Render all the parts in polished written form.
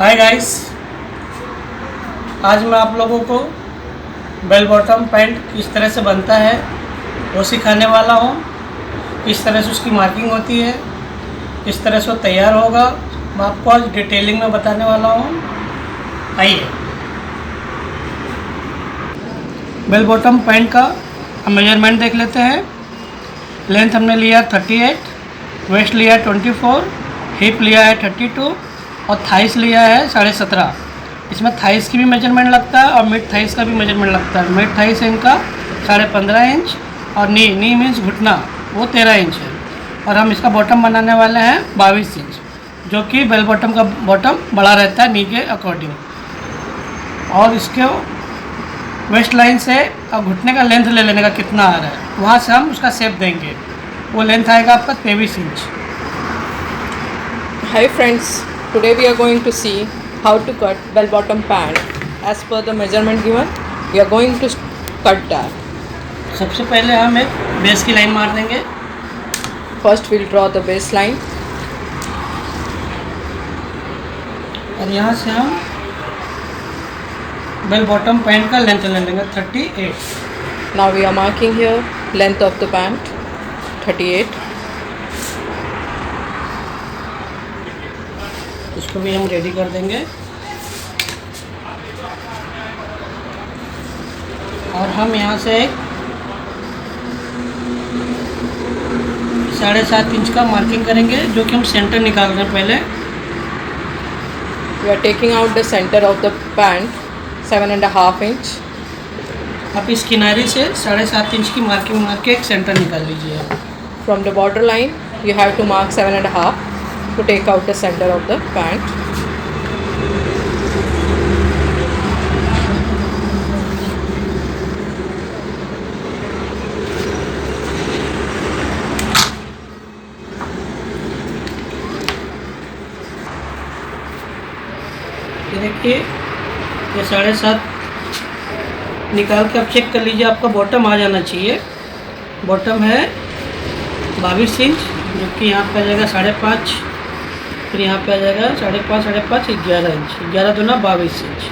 Hi guys, आज मैं आप लोगों को बेल बॉटम पैंट किस तरह से बनता है वो सिखाने वाला हूँ। किस तरह से उसकी मार्किंग होती है, किस तरह से वो तैयार होगा, मैं आपको आज डिटेलिंग में बताने वाला हूँ। आइए, बेल बॉटम पैंट का हम मेजरमेंट देख लेते हैं। लेंथ हमने लिया 38, वेस्ट लिया 24, हिप लिया है 32 और थाइस लिया है 17.5। इसमें थाइस की भी मेजरमेंट लगता है और मिड थाइस का भी मेजरमेंट लगता है। मिड थाइस इनका 15.5 इंच और नी मीन्स घुटना वो 13 इंच है। और हम इसका बॉटम बनाने वाले हैं 22 इंच, जो कि बेल बॉटम का बॉटम बड़ा रहता है नी के अकॉर्डिंग। और इसके वेस्ट लाइन से और घुटने का लेंथ ले लेने का कितना आ रहा है, वहाँ से हम उसका शेप देंगे। वो लेंथ आएगा आपका 23 inch. Hi friends, today we are going to see how to cut bell bottom pant. As per the measurement given, we are going to cut that. सबसे पहले हम एक बेस की लाइन मार देंगे। First we'll draw the base line. और यहाँ से हम बेल बॉटम पैंट का लेंथ ले लेंगे 38। Now we are marking here length of the pant 38. इसको भी हम रेडी कर देंगे। और हम यहाँ से एक 7.5 इंच का मार्किंग करेंगे, जो कि हम सेंटर निकाल रहे हैं पहले। We are taking out the center of the pant 7.5 inch. आप इस किनारे से 7.5 इंच की मार्किंग मार के एक सेंटर निकाल लीजिए। From the border line, you have to mark 7.5 to take out the center of the pant. ये देखिए, ये 7.5 निकाल के आप चेक कर लीजिए, आपका बॉटम आ जाना चाहिए। बॉटम है 22 इंच, जो कि यहाँ पे आ जाएगा 5.5, फिर यहाँ पे आ जाएगा 5.5 11 इंच, 11 दूना 22 inch.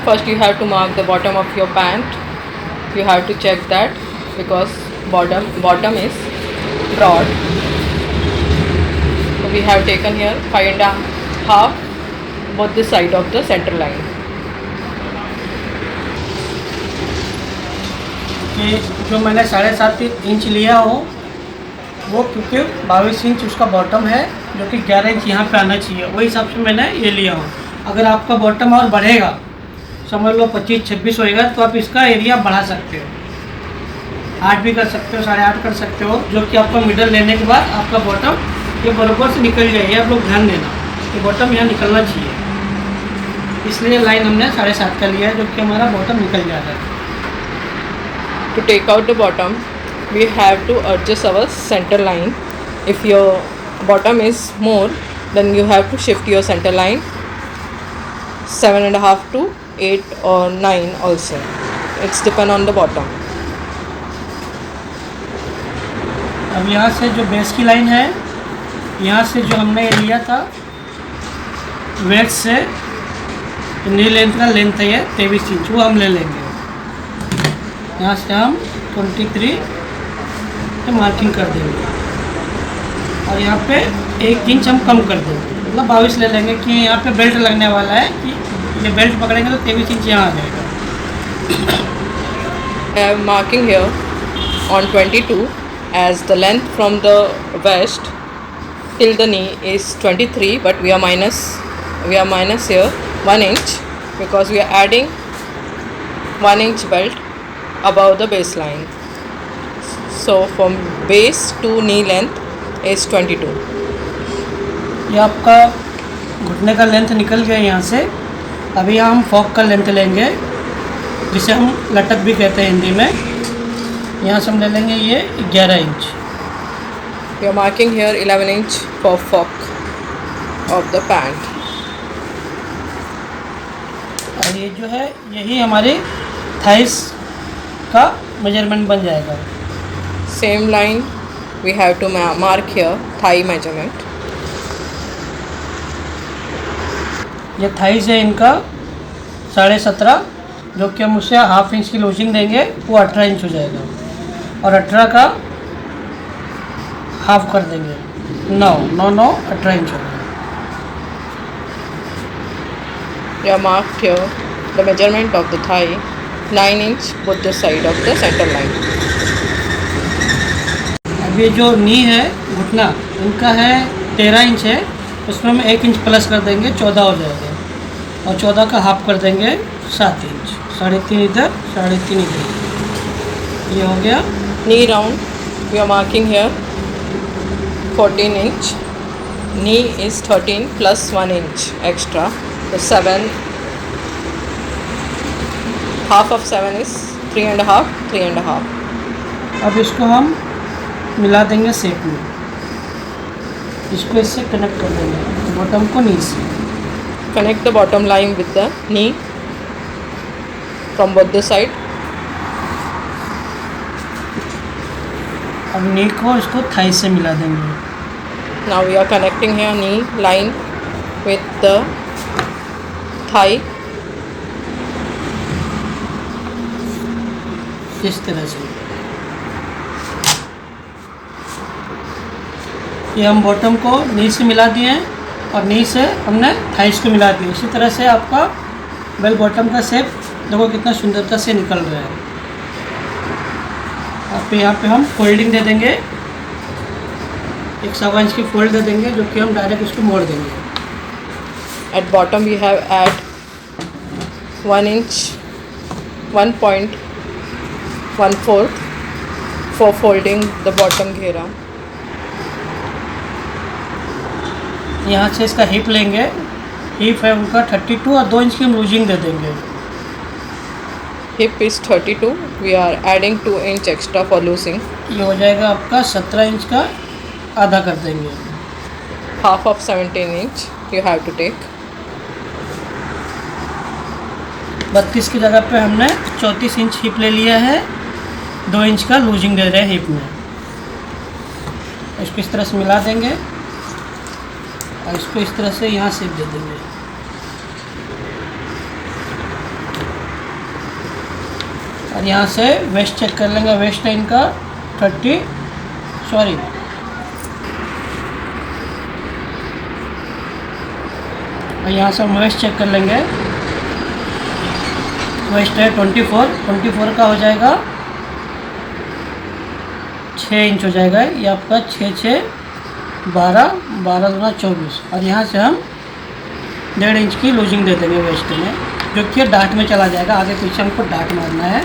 First you have to mark the bottom of your pant. You have to check that because bottom is broad. So we have taken here 5.5 both the side of the center line. कि जो मैंने 7.5 inch लिया हो वो, क्योंकि 22 inch उसका bottom है, जो कि 11 इंच यहाँ पे आना चाहिए, वही हिसाब से मैंने ये लिया हूँ। अगर आपका बॉटम और बढ़ेगा, समझ लो 25-26 होएगा, तो आप इसका एरिया बढ़ा सकते हो। 8 भी कर सकते हो, 8.5 कर सकते हो, जो कि आपका मिडल लेने के बाद आपका बॉटम ये बराबर से निकल जाए। ये आप लोग ध्यान देना कि बॉटम यहाँ निकलना चाहिए, इसलिए लाइन हमने 7.5 का लिया है, जो कि हमारा बॉटम निकल जा रहा है। To take out the bottom, we have to adjust our center line. If your bottom is more, then you have to shift your center line 7.5 to 8 or 9 also. It's depend on the bottom. अब यहाँ से जो base की line है, यहाँ से जो हमने ये लिया था वेस्ट से, नी लेंथ का लेंथ है ये 23 इंच, वो हम ले लेंगे। यहाँ से हम 23 पे मार्किंग कर देंगे और यहाँ पे 1 इंच हम कम कर देंगे, मतलब 22 ले लेंगे, कि यहाँ पे बेल्ट लगने वाला है, कि ये बेल्ट पकड़ेंगे तो 23 इंच यहाँ आ जाएगा। I am marking here on 22 as the length from the waist till the knee is 23, but we are minus here 1 inch because we are adding 1 inch belt above the baseline. So from base to knee length is 22. ये आपका घुटने का length निकल गया यहाँ से। अभी यहाँ हम फॉक का लेंथ लेंगे, जिसे हम लटक भी कहते हैं हिंदी में। यहाँ से हम ले लेंगे ये 11 inch. We are marking here 11 inch for fork of the pant. और ये जो है, यही हमारी थाइस का मेजरमेंट बन जाएगा। Same line we have to mark here thigh measurement. ये थाइस है इनका 17.5, जो कि हम उससे हाफ इंच की लूजिंग देंगे, वो 18 इंच हो जाएगा। और 18 का हाफ कर देंगे, 18 इंच होगा। You have marked here the measurement of the thigh 9 inch both the side of the center line. अब ये जो नी है, घुटना, इनका है 13 इंच है, उसमें हम 1 इंच प्लस कर देंगे, 14 हो जाएगा। और 14 का हाफ कर देंगे 7 इंच, 3.5 इधर, 3.5 इधर, ये हो गया। Knee round we are marking here 14 inch. Knee is 13 plus 1 inch extra. So 7. Half of 7 is 3.5, 3.5. अब इसको हम मिला देंगे शेप में, इसको इससे कनेक्ट कर देंगे, बॉटम को नी से। Connect the bottom line with the knee from both the side. अब नी को इसको थाई से मिला देंगे। Now we are connecting here knee line with the thigh. इस तरह से ये हम बॉटम को नी से मिला दिए हैं और नी से हमने थाइस को मिला दिया। इसी तरह से आपका बेल बॉटम का शेप देखो कितना सुंदरता से निकल रहा है। अब यहाँ पे हम फोल्डिंग दे देंगे, 1.25 इंच की फोल्ड दे देंगे, जो कि हम डायरेक्ट इसको मोड़ देंगे। At bottom we have add 1 inch 1.14 for folding the bottom घेरा. यहाँ से इसका हिप लेंगे, हिप है उनका 32 और 2 इंच की हम लूजिंग दे देंगे। Hip is 32. We are adding 2 inch extra for loosing. ये हो जाएगा आपका 17 इंच का आधा कर देंगे। Half of 17 inch you have to take. 32 की जगह पे हमने 34 इंच हिप ले लिया है, 2 इंच का लूजिंग दे रहे हैं हिप में। इसको इस तरह से मिला देंगे और इसको इस तरह से यहाँ शेप दे देंगे। और यहाँ से वेस्ट चेक कर लेंगे, वेस्ट है इनका 30, सॉरी और यहाँ से हम वेस्ट चेक कर लेंगे, वेस्ट है 24 का हो जाएगा 6 इंच हो जाएगा। ये आपका 6 12 12 24 और यहाँ से हम 1.5 इंच की लूजिंग दे देंगे वेस्ट में, जो कि डार्ट में चला जाएगा। आगे पीछे हमको डार्ट मारना है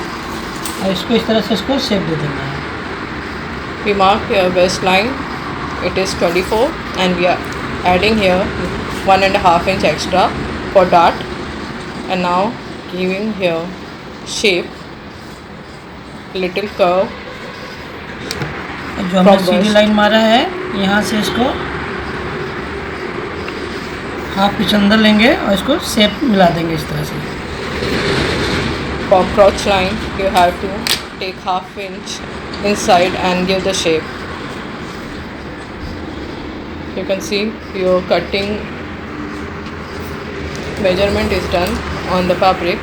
और इसको इस तरह से इसको शेप दे देना है। We mark here waist line. It is 24 and we are adding here 1.5 inch extra for dart and now giving here shape, little curve. जो हमने सीधी लाइन मारा है, यहाँ से इसको हाफ इंच अंदर लेंगे और इसको शेप मिला देंगे इस तरह से। For crotch line you have to take half inch inside and give the shape. You can see your cutting measurement is done on the fabric.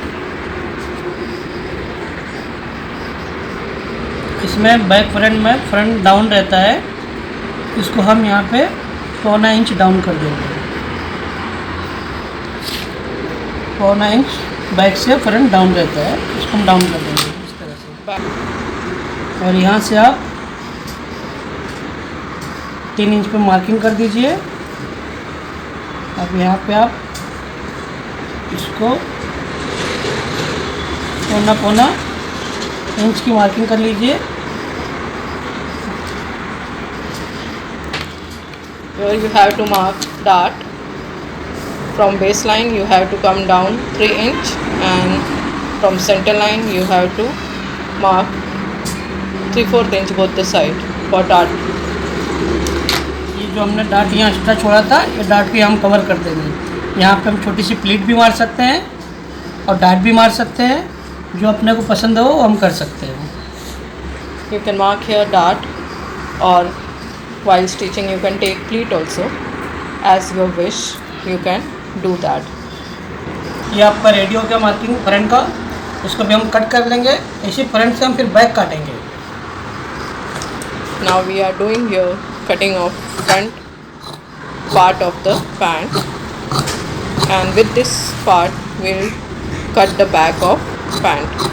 इसमें बैक फ्रंट में फ्रंट डाउन रहता है, इसको हम यहाँ पे 1.25 इंच डाउन कर देंगे। 1.25 इंच बैक से फ्रंट डाउन रहता है, इसको हम डाउन कर देंगे इस तरह से। और यहाँ से आप 3 इंच पे मार्किंग कर दीजिए। अब यहाँ पे आप इसको 1.25 इंच की मार्किंग कर लीजिए। Here you have to mark dart. From baseline you have to come down 3 inch and from center line you have to mark 3/4 inch both the side for dart. ये जो हमने डार्ट यहाँ extra छोड़ा था, ये dart को हम cover कर देंगे। यहाँ पे हम छोटी सी प्लीट भी मार सकते हैं और डार्ट भी मार सकते हैं, जो अपने को पसंद हो वो हम कर सकते हैं। You can mark here dart or while stitching you can take pleat also, as your wish you can do that. ये आपका रेडी हो गया मार्किंग फ्रंट का। इसको भी हम कट कर लेंगे। इसी फ्रंट से हम फिर बैक काटेंगे। Now we are doing here cutting of front part of the pant, and with this part we'll cut the back of pant.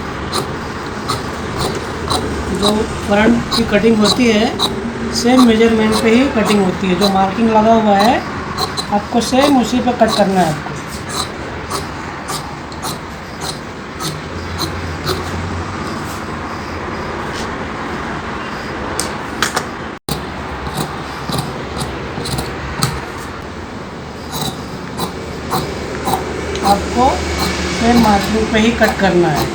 जो फ्रंट की कटिंग होती है सेम मेजरमेंट पे ही कटिंग होती है। जो मार्किंग लगा हुआ है आपको सेम उसी पे कट करना है आपको। आपको सेम मार्किंग पे ही कट करना है,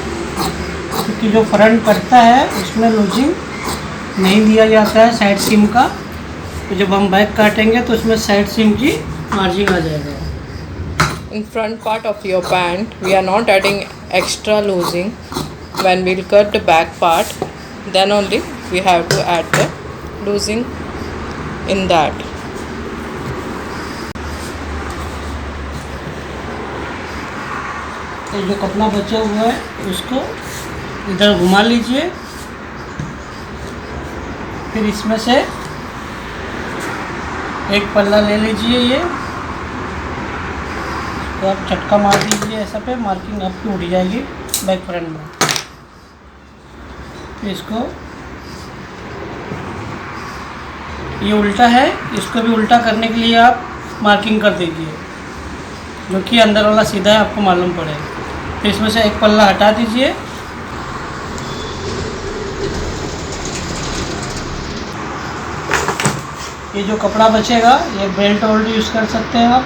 क्योंकि जो फ्रंट कटता है उसमें लूजिंग नहीं दिया जाता है साइड सीम का। तो जब हम बैक काटेंगे तो उसमें साइड सीम की मार्जिन आ जाएगा। In front part of your pant we are not adding extra losing. When we'll cut the back part, then only we have to add the losing in that. तो जो कपड़ा बचा हुआ है उसको इधर घुमा लीजिए। फिर इसमें से एक पल्ला ले लीजिए। ये तो आप झटका मार दीजिए ऐसा पे, मार्किंग आपकी उठ जाएगी बैक फ्रंट में। फिर इसको, ये उल्टा है, इसको भी उल्टा करने के लिए आप मार्किंग कर दीजिए, जो कि अंदर वाला सीधा है आपको मालूम पड़े। फिर इसमें से एक पल्ला हटा दीजिए। ये जो कपड़ा बचेगा ये बेल्ट होल्ड यूज़ कर सकते हैं आप।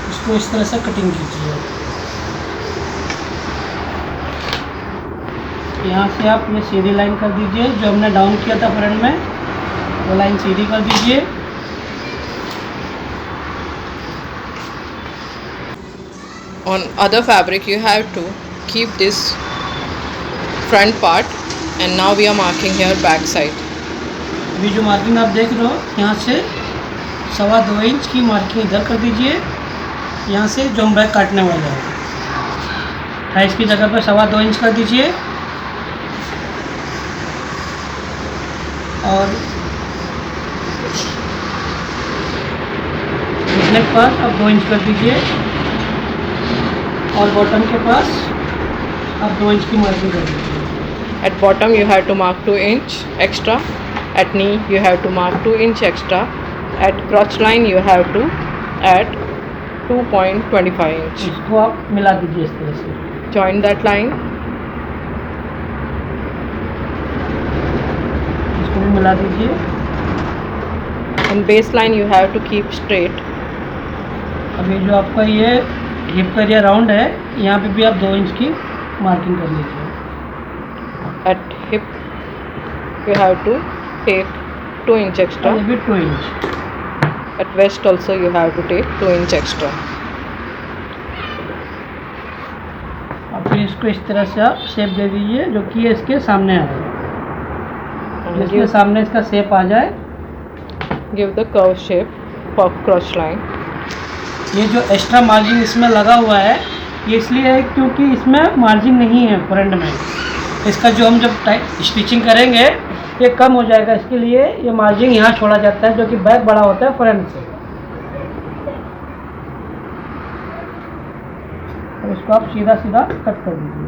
इसको इस तरह से कटिंग कीजिए। यहाँ से आप ये सीधी लाइन कर दीजिए, जो हमने डाउन किया था फ्रंट में वो लाइन सीधी कर दीजिए। On other fabric you have to keep this front part, and now we are marking here back side. अभी जो मार्किंग आप देख रहे हो यहाँ से 2.25 इंच की मार्किंग इधर कर दीजिए। यहाँ से जो हम बैक काटने वाले हैं 28 की जगह पर 2.25 इंच कर दीजिए। और निचले के पास अब 2 इंच कर दीजिए, और बॉटम के पास अब 2 इंच की मार्किंग कर दीजिए। At bottom you have to mark 2 inch extra. At knee you have to mark 2 inch extra. At crotch line you have to add 2.25 inch. इसको आप मिला दीजिए इस तरह से। Join that line. इसको भी मिला दीजिए। In baseline you have to keep straight. अभी जो आपका ये हिप का एरिया राउंड है यहाँ पे भी आप 2 इंच की मार्किंग कर लीजिए। At hip you have to take 2 inch extra. ये भी 2 inch. At waist also you have to take 2 inch extra. अब फिर इसको इस तरह से आप शेप दे दीजिए जो कि ये इसके सामने आ जाए। जिसके सामने इसका शेप आ जाए, Give the curve shape for crotch line. ये जो एक्स्ट्रा मार्जिन इसमें लगा हुआ है ये इसलिए है क्योंकि इसमें मार्जिन नहीं है फ्रंट में। इसका जो हम जब स्टिचिंग करेंगे ये कम हो जाएगा, इसके लिए ये मार्जिन यहाँ छोड़ा जाता है, जो कि बैक बड़ा होता है फ्रंट से। तो इसको आप सीधा सीधा कट कर दीजिए।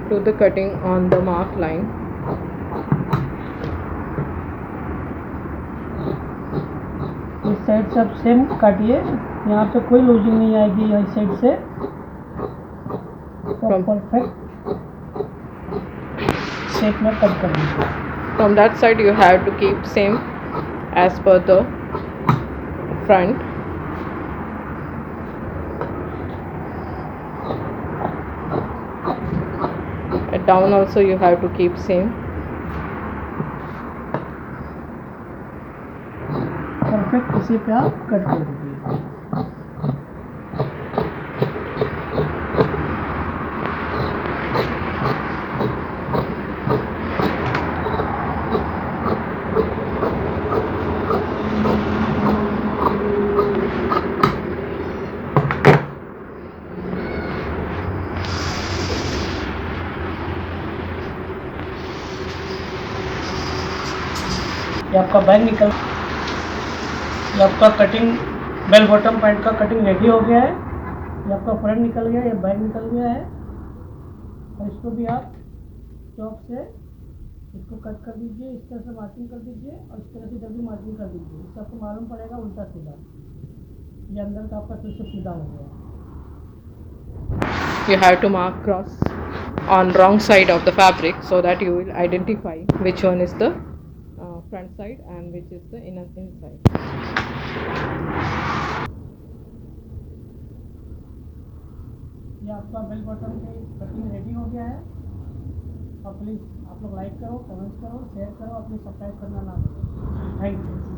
Do the cutting on the mark line. इस साइड से आप सेम काटिए, यहाँ पे कोई लूजिंग नहीं आएगी। इस साइड से परफेक्ट शेप में कट कर दीजिए। From that side you have to keep same as per the front. At down also you have to keep same. Perfect इसी पे आप कट कर दीजिए। ये आपका बैग निकल, ये आपका कटिंग बेल बॉटम पैंट का कटिंग रेडी हो गया है। ये आपका फ्रंट निकल गया, ये बैग निकल गया है। और इसको भी आप चौक से इसको कट कर दीजिए, इस तरह से मार्किंग कर दीजिए और इस तरह से इधर भी मार्किंग कर दीजिए। इससे आपको मालूम पड़ेगा उल्टा सीधा, ये अंदर का आपका सिर्फ सीधा हो गया। You have to mark cross on wrong side of the fabric so that you will identify which one is the front side and which is the inside. ये आपका बेल बॉटम की कटिंग रेडी हो गया है। और please आप लोग like करो, कमेंट्स करो, शेयर करो, अपनी सब्सक्राइब करना ना भूलें। Thank you.